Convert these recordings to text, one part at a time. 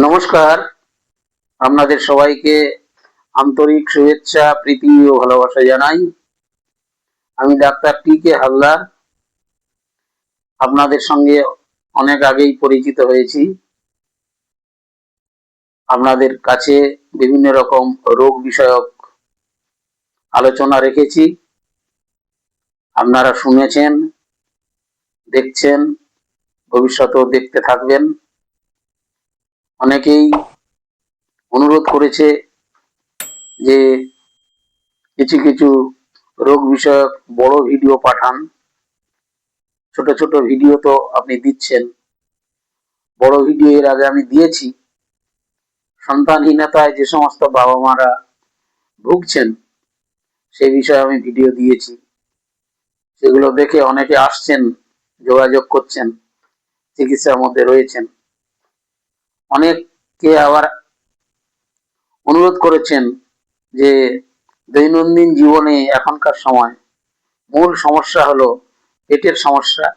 নমস্কার, আপনাদের সবাইকে আন্তরিক শুভেচ্ছা, প্রীতি ও ভালোবাসা জানাই। আমি ডাক্তার টি.কে. হালদার। আপনাদের সঙ্গে অনেক আগেই পরিচিত হয়েছি। আপনাদের কাছে বিভিন্ন রকম রোগ বিষয়ক আলোচনা রেখেছি। আপনারা শুনেছেন, দেখছেন, ভবিষ্যতেও দেখতে থাকবেন। অনেকেই অনুরোধ করেছে যে কিছু কিছু রোগ বিষয়ক বড় ভিডিও পাঠান। ছোট ছোট ভিডিও তো আপনি দিচ্ছেন, বড় ভিডিও এর আগে আমি দিয়েছি। সন্তানহীনতায় যে সমস্ত বাবা মারা ভুগছেন সেই বিষয়ে আমি ভিডিও দিয়েছি। সেগুলো দেখে অনেকে আসছেন, যোগাযোগ করছেন, চিকিৎসার মধ্যে রয়েছেন। অনেকে আবার অনুরোধ করেছেন যে দৈনন্দিন জীবনে এখনকার সময় মূল সমস্যা হলো পেটের সমস্যা,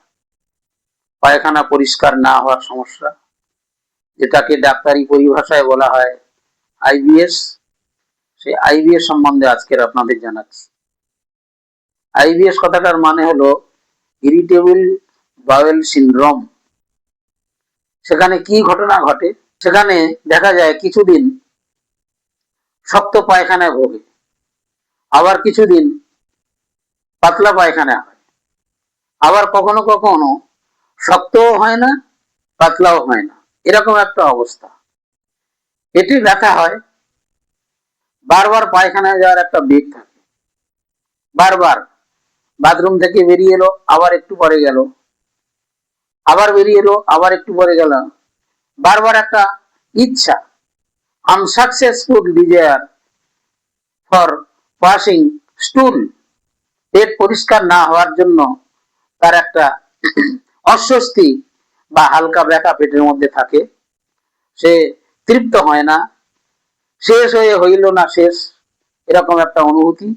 পায়খানা পরিষ্কার না হওয়ার সমস্যা, যেটাকে ডাক্তারি পরিভাষায় বলা হয় আইবিএস। সেই আইবিএস সম্বন্ধে আজকের আপনাদের জানাচ্ছি। আইবিএস কথাটার মানে হলো ইরিটেবল বাওয়েল সিনড্রোম। সেখানে কি ঘটনা ঘটে? সেখানে দেখা যায় কিছুদিন শক্ত পায়খানায় ভোগে, আবার কিছুদিন পাতলা পায়খানা হয়, আবার কখনো কখনো শক্তও হয় না, পাতলাও হয় না, এরকম একটা অবস্থা। পেটে ব্যথা হয়, বারবার পায়খানায় যাওয়ার একটা বেগ থাকে, বারবার বাথরুম থেকে বেরিয়ে এলো, আবার একটু পরে গেল, আবার বেরিয়ে এলো, আবার একটু পরে গেল, বারবার একটা ইচ্ছা, unsuccessful desire for passing stool. পেট পরিষ্কার না হওয়ার জন্য তার একটা অস্বস্তি বা হালকা ব্যথা পেটের মধ্যে থাকে। সে তৃপ্ত হয় না, শেষ হয়ে হইল না শেষ, এরকম একটা অনুভূতি।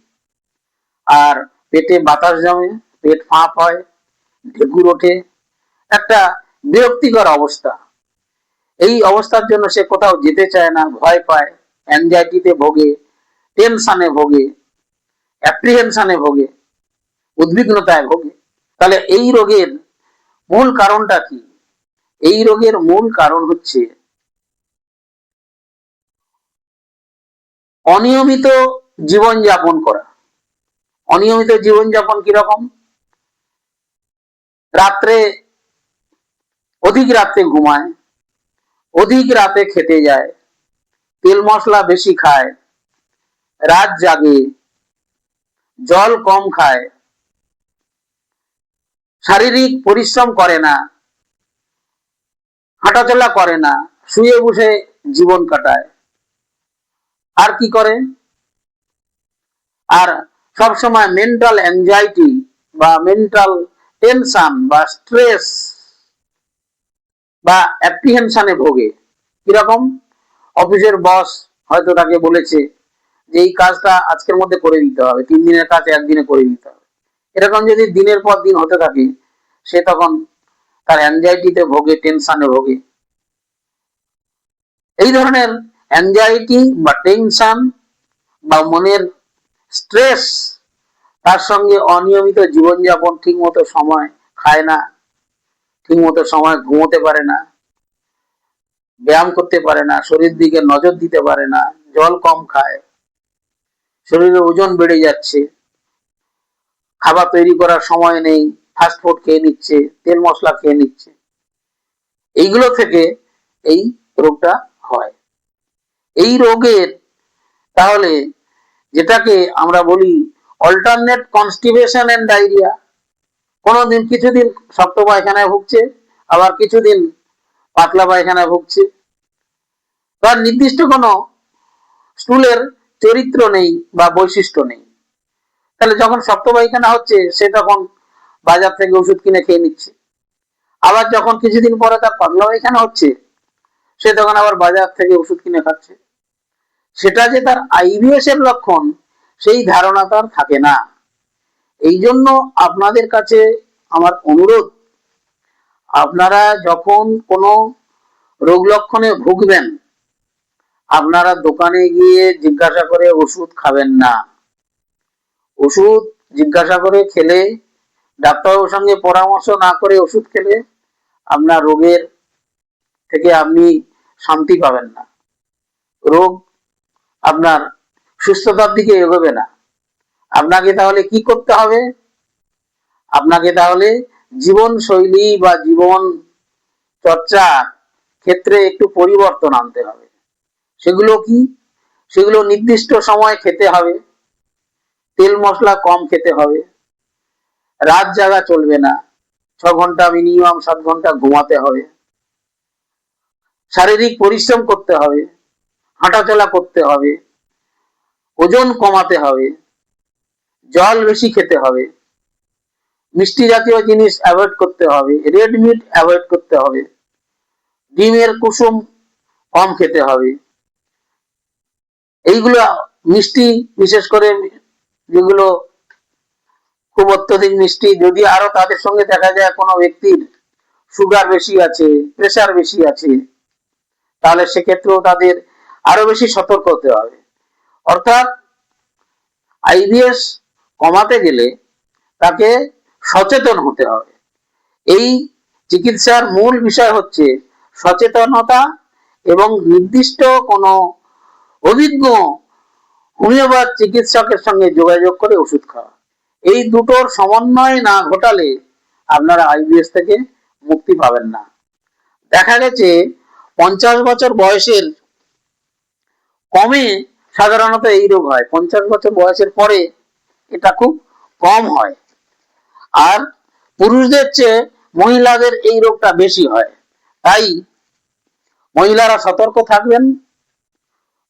আর পেটে বাতাস জমে, পেট ফাঁপ হয়, ঢেকুর ওঠে, একটা বিরক্তিকর অবস্থা। এই অবস্থার জন্য সে কোথাও যেতে চায় না, ভয় পায়, অ্যাংজাইটিতে ভোগে, টেনশনে ভোগে, অ্যাপ্রিহেনশনে ভোগে, উদ্বিগ্নতায় ভোগে। তাহলে এই রোগের মূল কারণটা কি? এই রোগের মূল কারণ হচ্ছে অনিয়মিত জীবনযাপন করা। অনিয়মিত জীবনযাপন কিরকম? রাত্রে অধিক রাতে ঘুমায়, অধিক রাতে খেতে যায়, তেল মশলা বেশি খায়, রাত জাগে, জল কম খায়, শারীরিক পরিশ্রম করে না, হাঁটাচলা করে না, শুয়ে বসে জীবন কাটায়। আর কি করে? আর সবসময় মেন্টাল অ্যাংজাইটি বা মেন্টাল টেনশন বা স্ট্রেস বা অ্যাপ্রিহেনশনে ভোগে। কিরকম? অফিসের বস হয়তো তাকে বলেছে যে এই কাজটা আজকের মধ্যে করে দিতে হবে, 3 দিনের কাজ একদিনে করে দিতে হবে। এরকম যদি দিনের পর দিন হতে থাকে, সে তখন তার অ্যাংজাইটিতে ভোগে, টেনশনে ভোগে। এই ধরনের অ্যাংজাইটি বা টেনশন বা মনের স্ট্রেস, তার সঙ্গে অনিয়মিত জীবনযাপন, ঠিক মতো সময় খায় না, ঠিক মতো সময় ঘুমোতে পারে না, ব্যায়াম করতে পারে না, শরীর দিকে নজর দিতে পারে না, জল কম খায়, শরীরের ওজন বেড়ে যাচ্ছে, খাবার তৈরি করার সময় নেই, ফাস্ট ফুড খেয়ে নিচ্ছে, তেল মশলা খেয়ে নিচ্ছে। এইগুলো থেকে এই রোগটা হয়। এই রোগের তাহলে যেটাকে আমরা বলি অল্টারনেট কনস্টিপেশন এন্ড ডায়রিয়া, কোনোদিন কিছুদিন শক্ত পায়খানায় ভুগছে, আবার কিছুদিন পাতলা পায়খানায় ভুগছে, তার নির্দিষ্ট কোনো স্টুলের চরিত্র নেই বা বৈশিষ্ট্য নেই। তাহলে যখন শক্ত পায়খানা হচ্ছে সে তখন বাজার থেকে ওষুধ কিনে খেয়ে নিচ্ছে, আবার যখন কিছুদিন পরে তার পাতলা পায়খানা হচ্ছে সে তখন আবার বাজার থেকে ওষুধ কিনে খাচ্ছে। সেটা যে তার আইবিএস এর লক্ষণ সেই ধারণা তার থাকে না। এই জন্য আপনাদের কাছে আমার অনুরোধ, আপনারা যখন কোনো রোগ লক্ষণে ভুগবেন, আপনারা দোকানে গিয়ে জিজ্ঞাসা করে ওষুধ খাবেন না। ওষুধ জিজ্ঞাসা করে খেলে, ডাক্তারের সঙ্গে পরামর্শ না করে ওষুধ খেলে আপনার রোগের থেকে আপনি শান্তি পাবেন না। রোগ আপনার সুস্থতার দিকে এগোবে না। আপনাকে তাহলে কি করতে হবে? আপনাকে তাহলে জীবনশৈলী বা জীবন চর্চার ক্ষেত্রে একটু পরিবর্তন আনতে হবে। সেগুলো কি? সেগুলো নির্দিষ্ট সময় খেতে হবে, তেল মশলা কম খেতে হবে, রাত জাগা চলবে না, 6 ঘন্টা মিনিমাম 7 ঘন্টা ঘুমাতে হবে, শারীরিক পরিশ্রম করতে হবে, হাঁটাচলা করতে হবে, ওজন কমাতে হবে, জল বেশি খেতে হবে, মিষ্টি জাতীয় জিনিস অ্যাভয়েড করতে হবে, রেড মিট অ্যাভয়েড করতে হবে, ডিমের কুসুম কম খেতে হবে। এইগুলো মিষ্টি, বিশেষ করে যেগুলো খুব অত্যধিক মিষ্টি, যদি আরো তাদের সঙ্গে দেখা যায় কোনো ব্যক্তির সুগার বেশি আছে, প্রেসার বেশি আছে, তাহলে সেক্ষেত্রেও তাদের আরো বেশি সতর্ক হতে হবে। অর্থাৎ আইবিএস কমাতে গেলে তাকে সচেতন হতে হবে। এই চিকিৎসার মূল বিষয় হচ্ছে সচেতনতা এবং নির্দিষ্ট কোনো অভিজ্ঞ হোমিওপ্যাথ চিকিৎসকের সঙ্গে যোগাযোগ করে ওষুধ খাওয়া। এই দুটোর সমন্বয় না ঘটালে আপনারা আইবিএস থেকে মুক্তি পাবেন না। দেখা গেছে 50 বছর বয়সের কমে সাধারণত এই রোগ হয়, 50 বছর বয়সের পরে এটা খুব কম হয়। আর পুরুষদের চেয়ে মহিলাদের এই রোগটা বেশি হয়। তাই মহিলারা সতর্ক থাকবেন।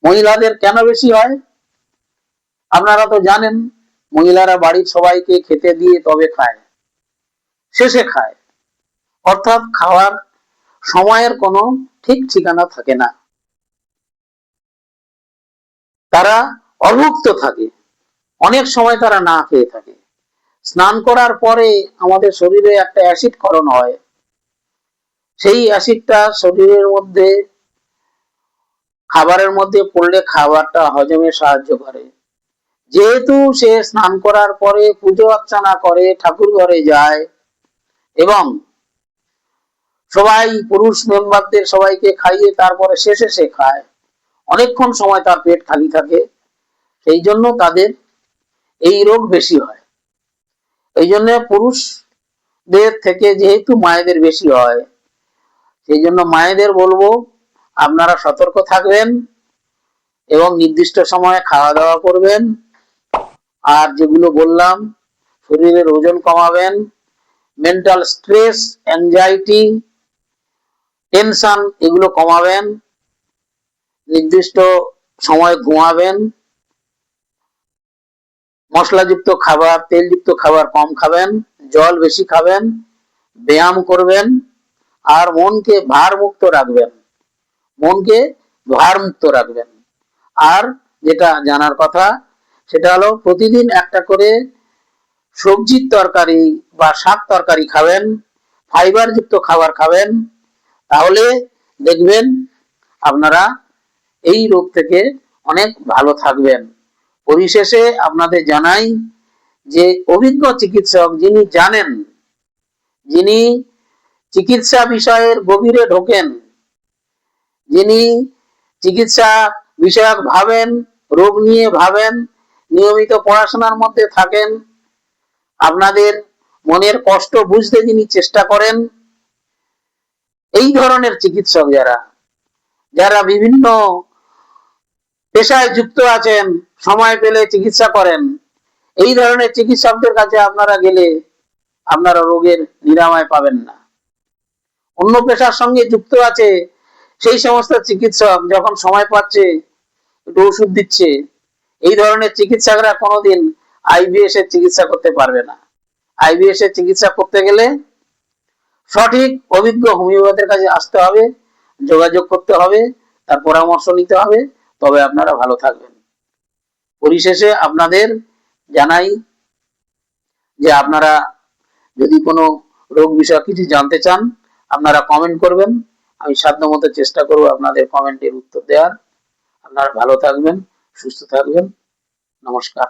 মহিলাদের কেন বেশি হয় আপনারা তো জানেন, মহিলারা বাড়ির সবাইকে খেতে দিয়ে তবে খায়, শেষে খায়। অর্থাৎ খাওয়ার সময়ের কোনো ঠিক ঠিকানা থাকে না, তারা অভুক্ত থাকে, অনেক সময় তারা না খেয়ে থাকে। স্নান করার পরে আমাদের শরীরে একটা অ্যাসিড ক্ষরণ হয়, সেই অ্যাসিডটা শরীরের মধ্যে খাবারের মধ্যে পড়লে খাবারটা হজমে সাহায্য করে। যেহেতু সে স্নান করার পরে পুজো অর্চনা করে, ঠাকুর ঘরে যায় এবং সবাই পুরুষ মেম্বারদের সবাইকে খাইয়ে তারপরে শেষে সে খায়, অনেকক্ষণ সময় তার পেট খালি থাকে, সেই জন্য তাদের এই রোগ বেশি হয়। এই জন্য পুরুষদের থেকে যেহেতু মায়েদের বেশি হয়, সেই জন্য মায়েদের বলবো আপনারা সতর্ক থাকবেন এবং নির্দিষ্ট সময়ে খাওয়া দাওয়া করবেন। আর যেগুলো বললাম, শরীরের ওজন কমাবেন, মেন্টাল স্ট্রেস, অ্যাংজাইটি, টেনশন এগুলো কমাবেন, নির্দিষ্ট সময় ঘুমাবেন, মশলাযুক্ত খাবার, তেলযুক্ত খাবার কম খাবেন, জল বেশি খাবেন, ব্যায়াম করবেন, আর মনকে ভারমুক্ত রাখবেন। মনকে ভারমুক্ত রাখবেন। আর যেটা জানার কথা সেটা হলো প্রতিদিন একটা করে সবজির তরকারি বা শাক তরকারি খাবেন, ফাইবার যুক্ত খাবার খাবেন, তাহলে দেখবেন আপনারা এই রোগ থেকে অনেক ভালো থাকবেন। পরিশেষে আপনাদের জানাই যে অভিজ্ঞ চিকিৎসক যিনি জানেন, যিনি চিকিৎসা বিষয়ের গভীরে ঢোকেন, যিনি চিকিৎসা বিষয়ক ভাবেন, রোগ নিয়ে ভাবেন, নিয়মিত পড়াশোনার মধ্যে থাকেন, আপনাদের মনের কষ্ট বুঝতে যিনি চেষ্টা করেন, এই ধরনের চিকিৎসক যারা যারা বিভিন্ন পেশায় যুক্ত আছেন, সময় পেলে চিকিৎসা করেন, এই ধরনের চিকিৎসকদের কাছে আপনারা গেলে আপনারা রোগের নিরাময় পাবেন না। অন্য পেশার সঙ্গে যুক্ত আছে সেই সমস্ত চিকিৎসক যখন সময় পাচ্ছে একটু ওষুধ দিচ্ছে, এই ধরনের চিকিৎসকরা কোনোদিন আইবিএস এর চিকিৎসা করতে পারবে না। আইবিএস এর চিকিৎসা করতে গেলে সঠিক অভিজ্ঞ হোমিওপ্যাথের কাছে আসতে হবে, যোগাযোগ করতে হবে, তার পরামর্শ নিতে হবে, তবে আপনারা ভালো থাকবেন। পরিশেষে আপনাদের জানাই যে আপনারা যদি কোনো রোগ বিষয়ে কিছু জানতে চান, আপনারা কমেন্ট করবেন, আমি সাধ্যমতো চেষ্টা করব আপনাদের কমেন্টের উত্তর দেওয়ার। আপনারা ভালো থাকবেন, সুস্থ থাকবেন। নমস্কার।